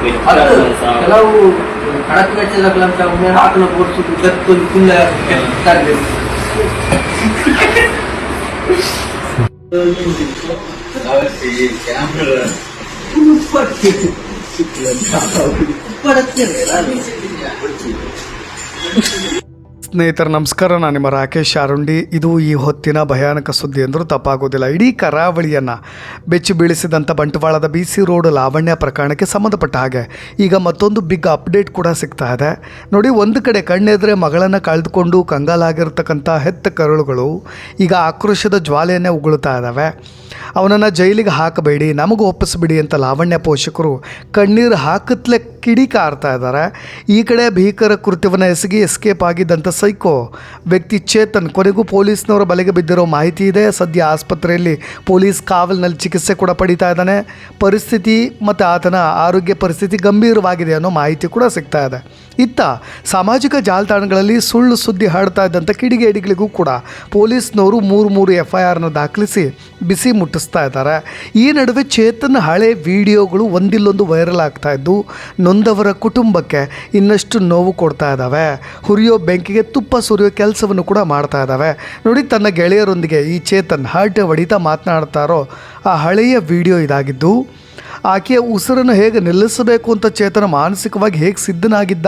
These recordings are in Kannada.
ಅದು ಕೆಲವು ಕಡಕ್ ವೆಚ್ಚದ ಕೆಲಸ ಆಕಳ ಓಡಿಸೋದು ಗತ್ತೊಂದು ಫುಲ್ ತರಬೇಕು. ಸ್ನೇಹಿತರೆ ನಮಸ್ಕಾರ, ನಾನು ನಿಮ್ಮ ರಾಕೇಶ್ ಆರುಂಡಿ. ಇದು ಈ ಹೊತ್ತಿನ ಭಯಾನಕ ಸುದ್ದಿ ಅಂದರೂ ತಪ್ಪಾಗೋದಿಲ್ಲ. ಇಡೀ ಕರಾವಳಿಯನ್ನು ಬೆಚ್ಚಿ ಬೀಳಿಸಿದಂಥ ಬಂಟ್ವಾಳದ BC ರೋಡ್ ಲಾವಣ್ಯ ಪ್ರಕರಣಕ್ಕೆ ಸಂಬಂಧಪಟ್ಟ ಹಾಗೆ ಈಗ ಮತ್ತೊಂದು ಬಿಗ್ ಅಪ್ಡೇಟ್ ಕೂಡ ಸಿಗ್ತಾ ಇದೆ ನೋಡಿ. ಒಂದು ಕಡೆ ಕಣ್ಣೆದ್ರೆ ಮಗಳನ್ನು ಕಳೆದುಕೊಂಡು ಕಂಗಾಲಾಗಿರ್ತಕ್ಕಂಥ ಹೆತ್ತ ಕರುಳುಗಳು ಈಗ ಆಕ್ರೋಶದ ಜ್ವಾಲೆಯನ್ನೇ ಉಗುಳ್ತಾ ಇದ್ದಾವೆ. ಅವನನ್ನು ಜೈಲಿಗೆ ಹಾಕಬೇಡಿ, ನಮಗೂ ಒಪ್ಪಿಸ್ಬಿಡಿ ಅಂತ ಲಾವಣ್ಯ ಪೋಷಕರು ಕಣ್ಣೀರು ಹಾಕತ್ಲೆ ಕಿಡಿಕಾರ್ತಾ ಇದ್ದಾರೆ. ಈ ಕಡೆ ಭೀಕರ ಕೃತ್ಯವನ್ನು ಎಸಗಿ ಎಸ್ಕೇಪ್ ಆಗಿದ್ದಂಥ ಸೈಕೋ ವ್ಯಕ್ತಿ ಚೇತನ್ ಕೊನೆಗೂ ಪೊಲೀಸ್ನವರ ಬಲೆಗೆ ಬಿದ್ದಿರೋ ಮಾಹಿತಿ ಇದೆ. ಸದ್ಯ ಆಸ್ಪತ್ರೆಯಲ್ಲಿ ಪೊಲೀಸ್ ಕಾವಲಿನಲ್ಲಿ ಚಿಕಿತ್ಸೆ ಕೂಡ ಪಡೀತಾ ಇದ್ದಾನೆ. ಪರಿಸ್ಥಿತಿ ಮತ್ತು ಆತನ ಆರೋಗ್ಯ ಪರಿಸ್ಥಿತಿ ಗಂಭೀರವಾಗಿದೆ ಅನ್ನೋ ಮಾಹಿತಿ ಕೂಡ ಸಿಗ್ತಾ ಇದೆ. ಇತ್ತ ಸಾಮಾಜಿಕ ಜಾಲತಾಣಗಳಲ್ಲಿ ಸುಳ್ಳು ಸುದ್ದಿ ಹರಡ್ತಾ ಇದ್ದಂಥ ಕಿಡಿಗೇಡಿಗಳಿಗೂ ಕೂಡ ಪೊಲೀಸ್ನವರು ಮೂರು FIRನ ದಾಖಲಿಸಿ ಬಿಸಿ ಮುಟ್ಟಿಸ್ತಾ ಇದ್ದಾರೆ. ಈ ನಡುವೆ ಚೇತನ್ ಹಳೆ ವಿಡಿಯೋಗಳು ಒಂದಿಲ್ಲೊಂದು ವೈರಲ್ ಆಗ್ತಾ ಇದ್ದು ನೊಂದವರ ಕುಟುಂಬಕ್ಕೆ ಇನ್ನಷ್ಟು ನೋವು ಕೊಡ್ತಾ ಇದ್ದಾವೆ. ಹುರಿಯೋ ಬೆಂಕಿಗೆ ತುಪ್ಪ ಸುರಿಯೋ ಕೆಲಸವನ್ನು ಕೂಡ ಮಾಡ್ತಾ ಇದ್ದಾವೆ ನೋಡಿ. ತನ್ನ ಗೆಳೆಯರೊಂದಿಗೆ ಈ ಚೇತನ್ ಹರಟೆ ಹೊಡಿತಾ ಮಾತನಾಡ್ತಾ ಇರೋ ಆ ಹಳೆಯ ವಿಡಿಯೋ ಇದಾಗಿದ್ದು, ಆಕೆಯ ಉಸಿರನ್ನು ಹೇಗೆ ನಿಲ್ಲಿಸಬೇಕು ಅಂತ ಚೇತನ ಮಾನಸಿಕವಾಗಿ ಹೇಗೆ ಸಿದ್ಧನಾಗಿದ್ದ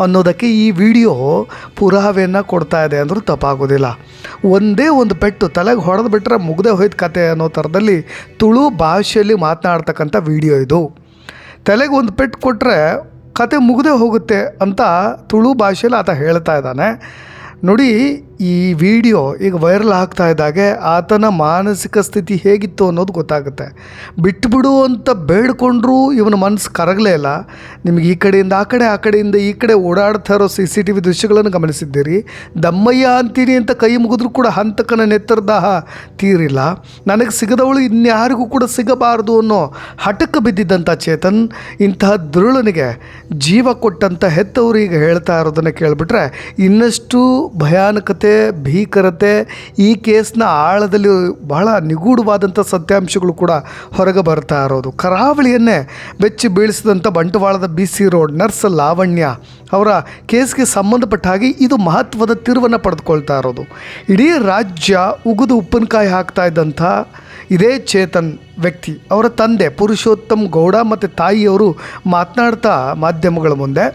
ಅನ್ನೋದಕ್ಕೆ ಈ ವಿಡಿಯೋ ಪುರಾವೆಯನ್ನು ಕೊಡ್ತಾ ಇದೆ ಅಂದರೂ ತಪ್ಪಾಗೋದಿಲ್ಲ. ಒಂದೇ ಒಂದು ಪೆಟ್ಟು ತಲೆಗೆ ಹೊಡೆದು ಬಿಟ್ಟರೆ ಮುಗ್ದೆ ಹೋಯ್ತು ಕತೆ ಅನ್ನೋ ಥರದಲ್ಲಿ ತುಳು ಭಾಷೆಯಲ್ಲಿ ಮಾತನಾಡ್ತಕ್ಕಂಥ ವಿಡಿಯೋ ಇದು. ತಲೆಗೆ ಒಂದು ಪೆಟ್ಟು ಕೊಟ್ಟರೆ ಕತೆ ಮುಗ್ದೆ ಹೋಗುತ್ತೆ ಅಂತ ತುಳು ಭಾಷೆಯಲ್ಲಿ ಆತ ಹೇಳ್ತಾ ಇದ್ದಾನೆ ನೋಡಿ. ಈ ವಿಡಿಯೋ ಈಗ ವೈರಲ್ ಆಗ್ತಾ ಇದ್ದಾಗೆ ಆತನ ಮಾನಸಿಕ ಸ್ಥಿತಿ ಹೇಗಿತ್ತು ಅನ್ನೋದು ಗೊತ್ತಾಗುತ್ತೆ. ಬಿಟ್ಟುಬಿಡು ಅಂತ ಬೇಡ್ಕೊಂಡ್ರೂ ಇವನ ಮನಸ್ಸು ಕರಗಲೇ ಇಲ್ಲ. ನಿಮಗೆ ಈ ಕಡೆಯಿಂದ ಆ ಕಡೆ, ಆ ಕಡೆಯಿಂದ ಈ ಕಡೆ ಓಡಾಡ್ತಾ ಇರೋ CCTV ದೃಶ್ಯಗಳನ್ನು ಗಮನಿಸಿದ್ದೀರಿ. ದಮ್ಮಯ್ಯ ಅಂತೀನಿ ಅಂತ ಕೈ ಮುಗಿದ್ರೂ ಕೂಡ ಹಂತಕನ ನೆತ್ತರದಾಹ ತೀರಿಲ್ಲ. ನನಗೆ ಸಿಗದವಳು ಇನ್ಯಾರಿಗೂ ಕೂಡ ಸಿಗಬಾರ್ದು ಅನ್ನೋ ಹಠಕ್ಕೆ ಬಿದ್ದಿದ್ದಂಥ ಚೇತನ್ ಇಂತಹ ದುರುಳನಿಗೆ ಜೀವ ಕೊಟ್ಟಂಥ ಹೆತ್ತವರು ಈಗ ಹೇಳ್ತಾ ಇರೋದನ್ನು ಕೇಳಿಬಿಟ್ರೆ ಇನ್ನಷ್ಟು ಭಯಾನಕತೆ, ಭೀಕರತೆ, ಈ ಕೇಸ್ನ ಆಳದಲ್ಲಿ ಬಹಳ ನಿಗೂಢವಾದಂಥ ಸತ್ಯಾಂಶಗಳು ಕೂಡ ಹೊರಗೆ ಬರ್ತಾ ಇರೋದು. ಕರಾವಳಿಯನ್ನೇ ಬೆಚ್ಚಿ ಬೀಳಿಸಿದಂಥ ಬಂಟ್ವಾಳದ BC ರೋಡ್ ನರ್ಸ್ ಲಾವಣ್ಯ ಅವರ ಕೇಸ್ಗೆ ಸಂಬಂಧಪಟ್ಟ ಹಾಗೆ ಇದು ಮಹತ್ವದ ತಿರುವನ್ನು ಪಡೆದುಕೊಳ್ತಾ ಇರೋದು. ಇಡೀ ರಾಜ್ಯ ಉಗಿದು ಉಪ್ಪಿನಕಾಯಿ ಹಾಕ್ತಾ ಇದ್ದಂಥ ಇದೇ ಚೇತನ್ ವ್ಯಕ್ತಿ ಅವರ ತಂದೆ ಪುರುಷೋತ್ತಮ್ ಗೌಡ ಮತ್ತು ತಾಯಿಯವರು ಮಾತನಾಡ್ತಾ ಮಾಧ್ಯಮಗಳ ಮುಂದೆ,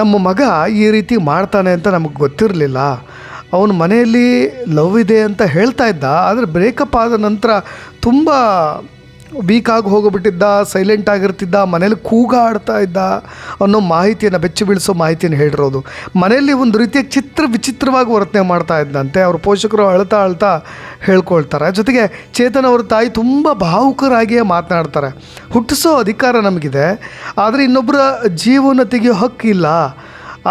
ನಮ್ಮ ಮಗ ಈ ರೀತಿ ಮಾಡ್ತಾನೆ ಅಂತ ನಮಗೆ ಗೊತ್ತಿರಲಿಲ್ಲ. ಅವನ ಮನೆಯಲ್ಲಿ ಲವ್ ಇದೆ ಅಂತ ಹೇಳ್ತಾ ಇದ್ದ, ಆದರೆ ಬ್ರೇಕಪ್ ಆದ ನಂತರ ತುಂಬ ವೀಕ್ ಆಗಿ ಹೋಗಿಬಿಟ್ಟಿದ್ದ, ಸೈಲೆಂಟ್ ಆಗಿರ್ತಿದ್ದ, ಮನೇಲಿ ಕೂಗಾಡ್ತಾ ಇದ್ದ ಅನ್ನೋ ಮಾಹಿತಿಯನ್ನು, ಬೆಚ್ಚಿ ಬೀಳಿಸೋ ಮಾಹಿತಿಯನ್ನು ಹೇಳಿರೋದು. ಮನೆಯಲ್ಲಿ ಒಂದು ರೀತಿಯ ವಿಚಿತ್ರವಾಗಿ ವರ್ತನೆ ಮಾಡ್ತಾ ಇದ್ದಂತೆ ಅವ್ರ ಪೋಷಕರು ಅಳ್ತಾ ಹೇಳ್ಕೊಳ್ತಾರೆ. ಜೊತೆಗೆ ಚೇತನ್ ಅವ್ರ ತಾಯಿ ತುಂಬ ಭಾವುಕರಾಗಿಯೇ ಮಾತನಾಡ್ತಾರೆ. ಹುಟ್ಟಿಸೋ ಅಧಿಕಾರ ನಮಗಿದೆ, ಆದರೆ ಇನ್ನೊಬ್ಬರ ಜೀವನ ತೆಗೆಯೋ ಹಕ್ಕಿಲ್ಲ.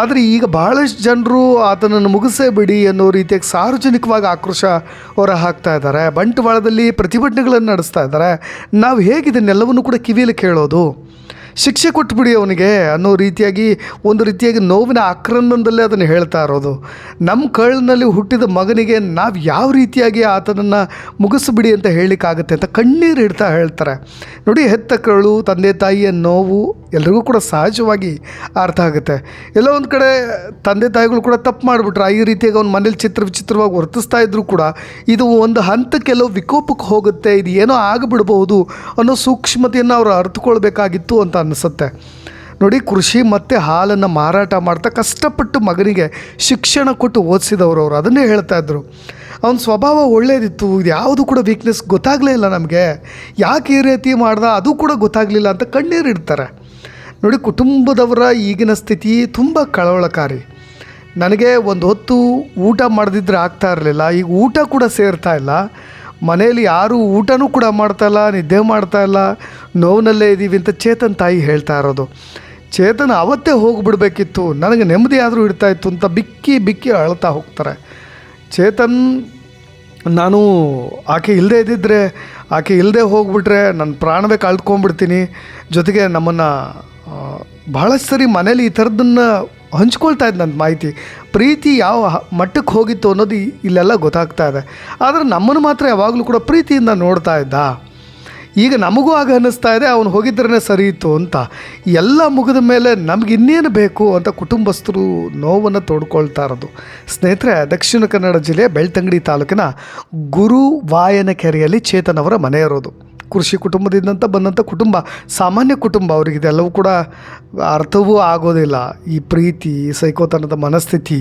ಆದರೆ ಈಗ ಭಾಳಷ್ಟು ಜನರು ಆತನನ್ನು ಮುಗಿಸೇ ಬಿಡಿ ಅನ್ನೋ ರೀತಿಯಾಗಿ ಸಾರ್ವಜನಿಕವಾಗಿ ಆಕ್ರೋಶ ಹೊರ ಹಾಕ್ತಾ ಇದ್ದಾರೆ. ಬಂಟ್ವಾಳದಲ್ಲಿ ಪ್ರತಿಭಟನೆಗಳನ್ನು ನಡೆಸ್ತಾ ಇದ್ದಾರೆ. ನಾವು ಹೇಗಿದನ್ನೆಲ್ಲವನ್ನು ಕೂಡ ಕಿವಿಯಲ್ಲಿ ಕೇಳೋದು? ಶಿಕ್ಷೆ ಕೊಟ್ಬಿಡಿ ಅವನಿಗೆ ಅನ್ನೋ ರೀತಿಯಾಗಿ ಒಂದು ರೀತಿಯಾಗಿ ನೋವಿನ ಆಕ್ರಂದನದಲ್ಲೇ ಅದನ್ನು ಹೇಳ್ತಾ ಇರೋದು. ನಮ್ಮ ಕಳ್ಳಿನಲ್ಲಿ ಹುಟ್ಟಿದ ಮಗನಿಗೆ ನಾವು ಯಾವ ರೀತಿಯಾಗಿ ಆತನನ್ನು ಮುಗಿಸ್ಬಿಡಿ ಅಂತ ಹೇಳಲಿಕ್ಕಾಗುತ್ತೆ ಅಂತ ಕಣ್ಣೀರು ಇಡ್ತಾ ಹೇಳ್ತಾರೆ ನೋಡಿ. ಹೆತ್ತ ಕರಳು, ತಂದೆ ತಾಯಿಯ ನೋವು ಎಲ್ರಿಗೂ ಕೂಡ ಸಹಜವಾಗಿ ಅರ್ಥ ಆಗುತ್ತೆ. ಎಲ್ಲೋ ಒಂದು ಕಡೆ ತಂದೆ ತಾಯಿಗಳು ಕೂಡ ತಪ್ಪು ಮಾಡಿಬಿಟ್ರೆ ಈ ರೀತಿಯಾಗಿ ಅವ್ನ ಮನೇಲಿ ವಿಚಿತ್ರವಾಗಿ ವರ್ತಿಸ್ತಾ ಇದ್ದರೂ ಕೂಡ ಇದು ಒಂದು ಹಂತಕ್ಕೆಲ್ಲೋ ವಿಕೋಪಕ್ಕೆ ಹೋಗುತ್ತೆ, ಇದು ಏನೋ ಆಗಿಬಿಡ್ಬೋದು ಅನ್ನೋ ಸೂಕ್ಷ್ಮತೆಯನ್ನು ಅವರು ಅರ್ಥಕೊಳ್ಬೇಕಾಗಿತ್ತು ಅಂತ ಅನಿಸುತ್ತೆ ನೋಡಿ. ಕೃಷಿ ಮತ್ತು ಹಾಲನ್ನು ಮಾರಾಟ ಮಾಡ್ತಾ ಕಷ್ಟಪಟ್ಟು ಮಗನಿಗೆ ಶಿಕ್ಷಣ ಕೊಟ್ಟು ಓದಿಸಿದವರು ಅವರು ಅದನ್ನೇ ಹೇಳ್ತಾ ಇದ್ದರು. ಅವನ ಸ್ವಭಾವ ಒಳ್ಳೆಯದಿತ್ತು, ಇದು ಯಾವುದು ಕೂಡ ವೀಕ್ನೆಸ್ ಗೊತ್ತಾಗಲೇ ಇಲ್ಲ ನಮಗೆ, ಯಾಕೆ ಈ ರೀತಿ ಮಾಡ್ದ ಅದು ಕೂಡ ಗೊತ್ತಾಗಲಿಲ್ಲ ಅಂತ ಕಣ್ಣೀರು ಇಡ್ತಾರೆ ನೋಡಿ. ಕುಟುಂಬದವರ ಈಗಿನ ಸ್ಥಿತಿ ತುಂಬ ಕಳವಳಕಾರಿ. ನನಗೆ ಒಂದು ಹೊತ್ತು ಊಟ ಮಾಡದಿದ್ದರೆ ಆಗ್ತಾ ಇರಲಿಲ್ಲ, ಈಗ ಊಟ ಕೂಡ ಸೇರ್ತಾ ಇಲ್ಲ. ಮನೆಯಲ್ಲಿ ಯಾರೂ ಊಟನೂ ಕೂಡ ಮಾಡ್ತಾಯಿಲ್ಲ, ನಿದ್ದೆ ಮಾಡ್ತಾಯಿಲ್ಲ, ನೋವಿನಲ್ಲೇ ಇದ್ದೀವಿ ಅಂತ ಚೇತನ್ ತಾಯಿ ಹೇಳ್ತಾ ಇರೋದು. ಚೇತನ್ ಅವತ್ತೇ ಹೋಗಿಬಿಡ್ಬೇಕಿತ್ತು, ನನಗೆ ನೆಮ್ಮದಿ ಆದರೂ ಇಡ್ತಾಯಿತ್ತು ಅಂತ ಬಿಕ್ಕಿ ಅಳ್ತಾ ಹೋಗ್ತಾರೆ. ಚೇತನ್, ನಾನು ಆಕೆ ಇಲ್ಲದೆ ಹೋಗ್ಬಿಟ್ರೆ ನನ್ನ ಪ್ರಾಣವೇ ಕಳ್ಕೊಂಡ್ಬಿಡ್ತೀನಿ. ಜೊತೆಗೆ ನಮ್ಮನ್ನು ಭಾಳಷ್ಟು ಸರಿ ಮನೇಲಿ ಈ ಥರದನ್ನು ಹಂಚ್ಕೊಳ್ತಾ ಇದ್ದ ನನ್ನ ಮಾಹಿತಿ, ಪ್ರೀತಿ ಯಾವ ಮಟ್ಟಕ್ಕೆ ಹೋಗಿತ್ತು ಅನ್ನೋದು ಇಲ್ಲೆಲ್ಲ ಗೊತ್ತಾಗ್ತಾ ಇದೆ. ಆದರೆ ನಮ್ಮನ್ನು ಮಾತ್ರ ಯಾವಾಗಲೂ ಕೂಡ ಪ್ರೀತಿಯಿಂದ ನೋಡ್ತಾ ಇದ್ದ. ಈಗ ನಮಗೂ ಆಗ ಅನ್ನಿಸ್ತಾ ಇದೆ ಅವನು ಹೋಗಿದ್ರೇ ಸರಿ ಇತ್ತು ಅಂತ. ಎಲ್ಲ ಮುಗಿದ ಮೇಲೆ ನಮ್ಗೆ ಇನ್ನೇನು ಬೇಕು ಅಂತ ಕುಟುಂಬಸ್ಥರು ನೋವನ್ನು ತೋಡ್ಕೊಳ್ತಾ ಇರೋದು. ಸ್ನೇಹಿತರೆ, ದಕ್ಷಿಣ ಕನ್ನಡ ಜಿಲ್ಲೆಯ ಬೆಳ್ತಂಗಡಿ ತಾಲೂಕಿನ ಗುರುವಾಯನಕೆರೆಯಲ್ಲಿ ಚೇತನ್ ಅವರ ಮನೆ ಇರೋದು. ಕೃಷಿ ಕುಟುಂಬದಿಂದ ಬಂದಂಥ ಕುಟುಂಬ, ಸಾಮಾನ್ಯ ಕುಟುಂಬ. ಅವ್ರಿಗೆ ಇದೆಲ್ಲವೂ ಕೂಡ ಅರ್ಥವೂ ಆಗೋದಿಲ್ಲ. ಈ ಪ್ರೀತಿ, ಸೈಕೋತನದ ಮನಸ್ಥಿತಿ,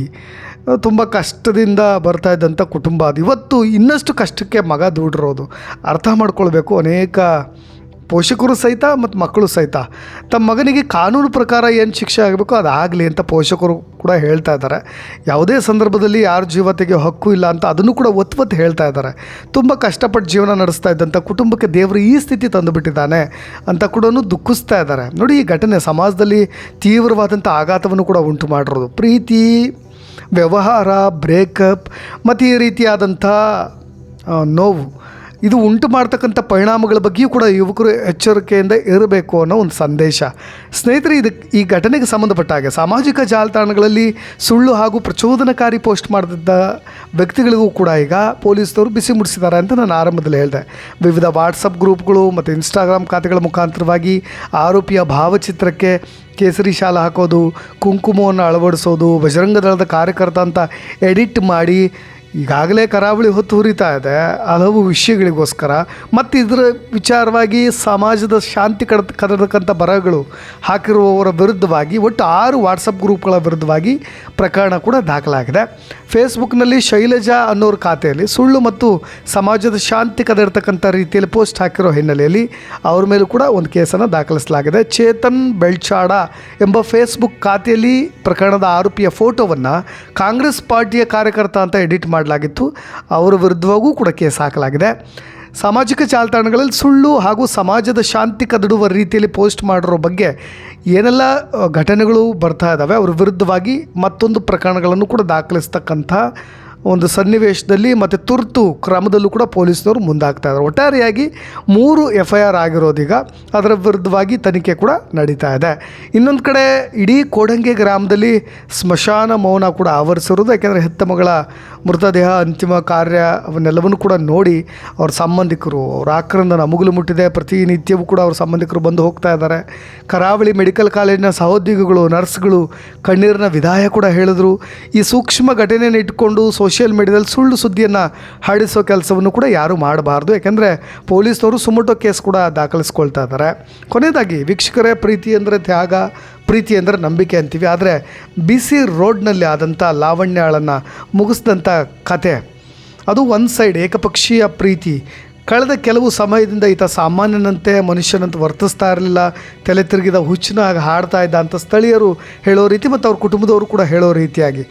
ತುಂಬ ಕಷ್ಟದಿಂದ ಬರ್ತಾ ಇದ್ದಂಥ ಕುಟುಂಬ ಅದು. ಇವತ್ತು ಇನ್ನಷ್ಟು ಕಷ್ಟಕ್ಕೆ ಮಗ ದುಡಿರೋದು ಅರ್ಥ ಮಾಡ್ಕೊಳ್ಬೇಕು. ಅನೇಕ ಪೋಷಕರು ಸಹಿತ ಮತ್ತು ಮಕ್ಕಳು ಸಹಿತ ತಮ್ಮ ಮಗನಿಗೆ ಕಾನೂನು ಪ್ರಕಾರ ಏನು ಶಿಕ್ಷೆ ಆಗಬೇಕು ಅದಾಗಲಿ ಅಂತ ಪೋಷಕರು ಕೂಡ ಹೇಳ್ತಾ ಇದ್ದಾರೆ. ಯಾವುದೇ ಸಂದರ್ಭದಲ್ಲಿ ಯಾರ ಜೀವ ತೆಗೆಯೋ ಹಕ್ಕು ಇಲ್ಲ ಅಂತ ಅದನ್ನು ಕೂಡ ಒತ್ತು ಹೇಳ್ತಾ ಇದ್ದಾರೆ. ತುಂಬ ಕಷ್ಟಪಟ್ಟು ಜೀವನ ನಡೆಸ್ತಾ ಇದ್ದಂಥ ಕುಟುಂಬಕ್ಕೆ ದೇವರು ಈ ಸ್ಥಿತಿ ತಂದುಬಿಟ್ಟಿದ್ದಾನೆ ಅಂತ ಕೂಡ ದುಃಖಿಸ್ತಾ ಇದ್ದಾರೆ. ನೋಡಿ, ಈ ಘಟನೆ ಸಮಾಜದಲ್ಲಿ ತೀವ್ರವಾದಂಥ ಆಘಾತವನ್ನು ಕೂಡ ಉಂಟು ಮಾಡಿರೋದು. ಪ್ರೀತಿ, ವ್ಯವಹಾರ, ಬ್ರೇಕಪ್ ಮತ್ತು ಈ ರೀತಿಯಾದಂಥ ನೋವು ಇದು ಉಂಟು ಮಾಡ್ತಕ್ಕಂಥ ಪರಿಣಾಮಗಳ ಬಗ್ಗೆಯೂ ಕೂಡ ಯುವಕರು ಎಚ್ಚರಿಕೆಯಿಂದ ಇರಬೇಕು ಅನ್ನೋ ಒಂದು ಸಂದೇಶ. ಸ್ನೇಹಿತರೆ, ಈ ಘಟನೆಗೆ ಸಂಬಂಧಪಟ್ಟ ಹಾಗೆ ಸಾಮಾಜಿಕ ಜಾಲತಾಣಗಳಲ್ಲಿ ಸುಳ್ಳು ಹಾಗೂ ಪ್ರಚೋದನಕಾರಿ ಪೋಸ್ಟ್ ಮಾಡಿದ್ದ ವ್ಯಕ್ತಿಗಳಿಗೂ ಕೂಡ ಈಗ ಪೊಲೀಸರು ಬಿಸಿ ಮುಡಿಸಿದ್ದಾರೆ ಅಂತ ನಾನು ಆರಂಭದಲ್ಲಿ ಹೇಳಿದೆ. ವಿವಿಧ ವಾಟ್ಸಪ್ ಗ್ರೂಪ್ಗಳು ಮತ್ತು ಇನ್ಸ್ಟಾಗ್ರಾಮ್ ಖಾತೆಗಳ ಮುಖಾಂತರವಾಗಿ ಆರೋಪಿಯ ಭಾವಚಿತ್ರಕ್ಕೆ ಕೇಸರಿ ಶಾಲ ಹಾಕೋದು, ಕುಂಕುಮವನ್ನು ಅಳವಡಿಸೋದು, ಬಜರಂಗ ದಳದ ಕಾರ್ಯಕರ್ತ ಅಂತ ಎಡಿಟ್ ಮಾಡಿ ಈಗಾಗಲೇ ಕರಾವಳಿ ಹೊತ್ತು ಹುರಿತಾ ಇದೆ ಹಲವು ವಿಷಯಗಳಿಗೋಸ್ಕರ. ಮತ್ತು ಇದರ ವಿಚಾರವಾಗಿ ಸಮಾಜದ ಶಾಂತಿ ಕದತಕ್ಕಂಥ ಬರಹಗಳು ಹಾಕಿರುವವರ ವಿರುದ್ಧವಾಗಿ ಒಟ್ಟು 6 ವಾಟ್ಸಪ್ ಗ್ರೂಪ್ಗಳ ವಿರುದ್ಧವಾಗಿ ಪ್ರಕರಣ ಕೂಡ ದಾಖಲಾಗಿದೆ. ಫೇಸ್ಬುಕ್ನಲ್ಲಿ ಶೈಲಜಾ ಅನ್ನೋರ ಖಾತೆಯಲ್ಲಿ ಸುಳ್ಳು ಮತ್ತು ಸಮಾಜದ ಶಾಂತಿ ಕದರ್ತಕ್ಕಂಥ ರೀತಿಯಲ್ಲಿ ಪೋಸ್ಟ್ ಹಾಕಿರೋ ಹಿನ್ನೆಲೆಯಲ್ಲಿ ಅವ್ರ ಮೇಲೂ ಕೂಡ ಒಂದು ಕೇಸನ್ನು ದಾಖಲಿಸಲಾಗಿದೆ. ಚೇತನ್ ಬೆಳ್ಚಾಡ ಎಂಬ ಫೇಸ್ಬುಕ್ ಖಾತೆಯಲ್ಲಿ ಪ್ರಕರಣದ ಆರೋಪಿಯ ಫೋಟೋವನ್ನು ಕಾಂಗ್ರೆಸ್ ಪಾರ್ಟಿಯ ಕಾರ್ಯಕರ್ತ ಅಂತ ಎಡಿಟ್ ಮಾಡಲಾಗಿತ್ತು. ಅವರ ವಿರುದ್ಧವಾಗೂ ಕೂಡ ಕೇಸ್ ಹಾಕಲಾಗಿದೆ. ಸಾಮಾಜಿಕ ಜಾಲತಾಣಗಳಲ್ಲಿ ಸುಳ್ಳು ಹಾಗೂ ಸಮಾಜದ ಶಾಂತಿ ಕದಡುವ ರೀತಿಯಲ್ಲಿ ಪೋಸ್ಟ್ ಮಾಡಿರೋ ಬಗ್ಗೆ ಏನೆಲ್ಲ ಘಟನೆಗಳು ಬರ್ತಾ ಇದ್ದಾವೆ, ಅವ್ರ ವಿರುದ್ಧವಾಗಿ ಮತ್ತೊಂದು ಪ್ರಕರಣಗಳನ್ನು ಕೂಡ ದಾಖಲಿಸ್ತಕ್ಕಂಥ ಒಂದು ಸನ್ನಿವೇಶದಲ್ಲಿ ಮತ್ತು ತುರ್ತು ಕ್ರಮದಲ್ಲೂ ಕೂಡ ಪೊಲೀಸ್ನವರು ಮುಂದಾಗ್ತಾ ಇದ್ದಾರೆ. ಒಟ್ಟಾರೆಯಾಗಿ 3 FIR ಆಗಿರೋದೀಗ ಅದರ ವಿರುದ್ಧವಾಗಿ ತನಿಖೆ ಕೂಡ ನಡೀತಾ ಇದೆ. ಇನ್ನೊಂದು ಕಡೆ ಇಡೀ ಕೋಡಂಗೆ ಗ್ರಾಮದಲ್ಲಿ ಸ್ಮಶಾನ ಮೌನ ಕೂಡ ಆವರಿಸಿರೋದು. ಯಾಕೆಂದರೆ ಹೆತ್ತ ಮಗಳ ಮೃತದೇಹ ಅಂತಿಮ ಕಾರ್ಯ ಅವನ್ನೆಲ್ಲವನ್ನು ಕೂಡ ನೋಡಿ ಅವ್ರ ಸಂಬಂಧಿಕರು, ಅವ್ರ ಆಕ್ರಂದನ ಮುಗಿಲು ಮುಟ್ಟಿದೆ. ಪ್ರತಿನಿತ್ಯವೂ ಕೂಡ ಅವ್ರ ಸಂಬಂಧಿಕರು ಬಂದು ಹೋಗ್ತಾ ಇದ್ದಾರೆ. ಕರಾವಳಿ ಮೆಡಿಕಲ್ ಕಾಲೇಜಿನ ಸಹೋದ್ಯೋಗಿಗಳು, ನರ್ಸ್ಗಳು ಕಣ್ಣೀರಿನ ವಿದಾಯ ಕೂಡ ಹೇಳಿದ್ರು. ಈ ಸೂಕ್ಷ್ಮ ಘಟನೆಯನ್ನು ಇಟ್ಕೊಂಡು ಸೋಷಿಯಲ್ ಮೀಡಿಯಾದಲ್ಲಿ ಸುಳ್ಳು ಸುದ್ದಿಯನ್ನು ಹರಡಿಸೋ ಕೆಲಸವನ್ನು ಕೂಡ ಯಾರೂ ಮಾಡಬಾರ್ದು. ಯಾಕೆಂದರೆ ಪೊಲೀಸರು ಸುಮೋಟೋ ಕೇಸ್ ಕೂಡ ದಾಖಲಿಸ್ಕೊಳ್ತಾ ಇದ್ದಾರೆ. ಕೊನೆಯದಾಗಿ ವೀಕ್ಷಕರೇ, ಪ್ರೀತಿ ಅಂದರೆ ತ್ಯಾಗ, ಪ್ರೀತಿ ಅಂದರೆ ನಂಬಿಕೆ ಅಂತೀವಿ. ಆದರೆ BC ರೋಡ್ನಲ್ಲಿ ಆದಂಥ ಲಾವಣ್ಯಾಳನ್ನು ಮುಗಿಸಿದಂಥ ಕತೆ ಅದು ಒಂದು ಸೈಡ್ ಏಕಪಕ್ಷೀಯ ಪ್ರೀತಿ. ಕಳೆದ ಕೆಲವು ಸಮಯದಿಂದ ಈತ ಸಾಮಾನ್ಯನಂತೆ ಮನುಷ್ಯನಂತೆ ವರ್ತಿಸ್ತಾ ಇರಲಿಲ್ಲ, ತಲೆ ತಿರುಗಿದ ಹುಚ್ಚನಾಗಿ ಹಾಡ್ತಾ ಇದ್ದ ಅಂತ ಸ್ಥಳೀಯರು ಹೇಳೋ ರೀತಿ ಮತ್ತು ಅವ್ರ ಕುಟುಂಬದವರು ಕೂಡ ಹೇಳೋ ರೀತಿಯಾಗಿ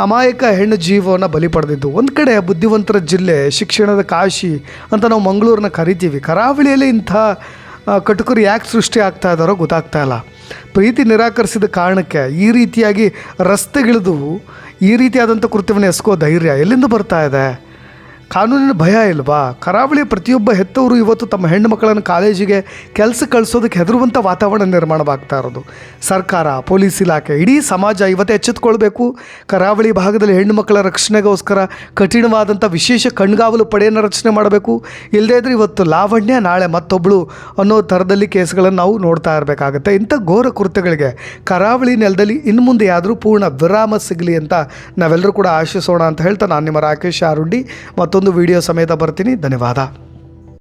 ಅಮಾಯಕ ಹೆಣ್ಣು ಜೀವವನ್ನು ಬಲಿ ಪಡೆದಿದ್ದು. ಒಂದು ಕಡೆ ಬುದ್ಧಿವಂತರ ಜಿಲ್ಲೆ, ಶಿಕ್ಷಣದ ಕಾಶಿ ಅಂತ ನಾವು ಮಂಗಳೂರನ್ನ ಕರಿತೀವಿ. ಕರಾವಳಿಯಲ್ಲಿ ಇಂಥ ಕಟುಕರು ಯಾಕೆ ಸೃಷ್ಟಿ ಆಗ್ತಾ ಇದ್ದಾರೋ ಗೊತ್ತಾಗ್ತಾ ಇಲ್ಲ. ಪ್ರೀತಿ ನಿರಾಕರಿಸಿದ ಕಾರಣಕ್ಕೆ ಈ ರೀತಿಯಾಗಿ ರಸ್ತೆಗಿಳಿದು ಈ ರೀತಿಯಾದಂಥ ಕೃತ್ಯವನ್ನು ಎಸ್ಕೋ ಧೈರ್ಯ ಎಲ್ಲಿಂದ ಬರ್ತಾ ಇದೆ? ಕಾನೂನಿನ ಭಯ ಇಲ್ವಾ? ಕರಾವಳಿಯ ಪ್ರತಿಯೊಬ್ಬ ಹೆತ್ತವರು ಇವತ್ತು ತಮ್ಮ ಹೆಣ್ಣು ಮಕ್ಕಳನ್ನು ಕಾಲೇಜಿಗೆ ಕೆಲಸ ಕಳಿಸೋದಕ್ಕೆ ಹೆದರುವಂಥ ವಾತಾವರಣ ನಿರ್ಮಾಣವಾಗ್ತಾ ಇರೋದು. ಸರ್ಕಾರ, ಪೊಲೀಸ್ ಇಲಾಖೆ, ಇಡೀ ಸಮಾಜ ಇವತ್ತು ಎಚ್ಚೆತ್ತುಕೊಳ್ಬೇಕು. ಕರಾವಳಿ ಭಾಗದಲ್ಲಿ ಹೆಣ್ಣು ಮಕ್ಕಳ ರಕ್ಷಣೆಗೋಸ್ಕರ ಕಠಿಣವಾದಂಥ ವಿಶೇಷ ಕಣ್ಗಾವಲು ಪಡೆಯನ್ನು ರಚನೆ ಮಾಡಬೇಕು. ಇಲ್ಲದೇ ಇದ್ದರೆ ಇವತ್ತು ಲಾವಣ್ಯ, ನಾಳೆ ಮತ್ತೊಬ್ಬಳು ಅನ್ನೋ ಥರದಲ್ಲಿ ಕೇಸ್ಗಳನ್ನು ನಾವು ನೋಡ್ತಾ ಇರಬೇಕಾಗುತ್ತೆ. ಇಂಥ ಘೋರ ಕೃತ್ಯಗಳಿಗೆ ಕರಾವಳಿ ನೆಲದಲ್ಲಿ ಇನ್ನು ಮುಂದೆ ಯಾದರೂ ಪೂರ್ಣ ವಿರಾಮ ಸಿಗಲಿ ಅಂತ ನಾವೆಲ್ಲರೂ ಕೂಡ ಆಶಿಸೋಣ ಅಂತ ಹೇಳ್ತಾ ನಾನು ನಿಮ್ಮ ರಾಕೇಶ್ ಆರುಂಡಿ ಮತ್ತೊಂದು ವಿಡಿಯೋ ಸಮೇತ ಬರ್ತೀನಿ. ಧನ್ಯವಾದ.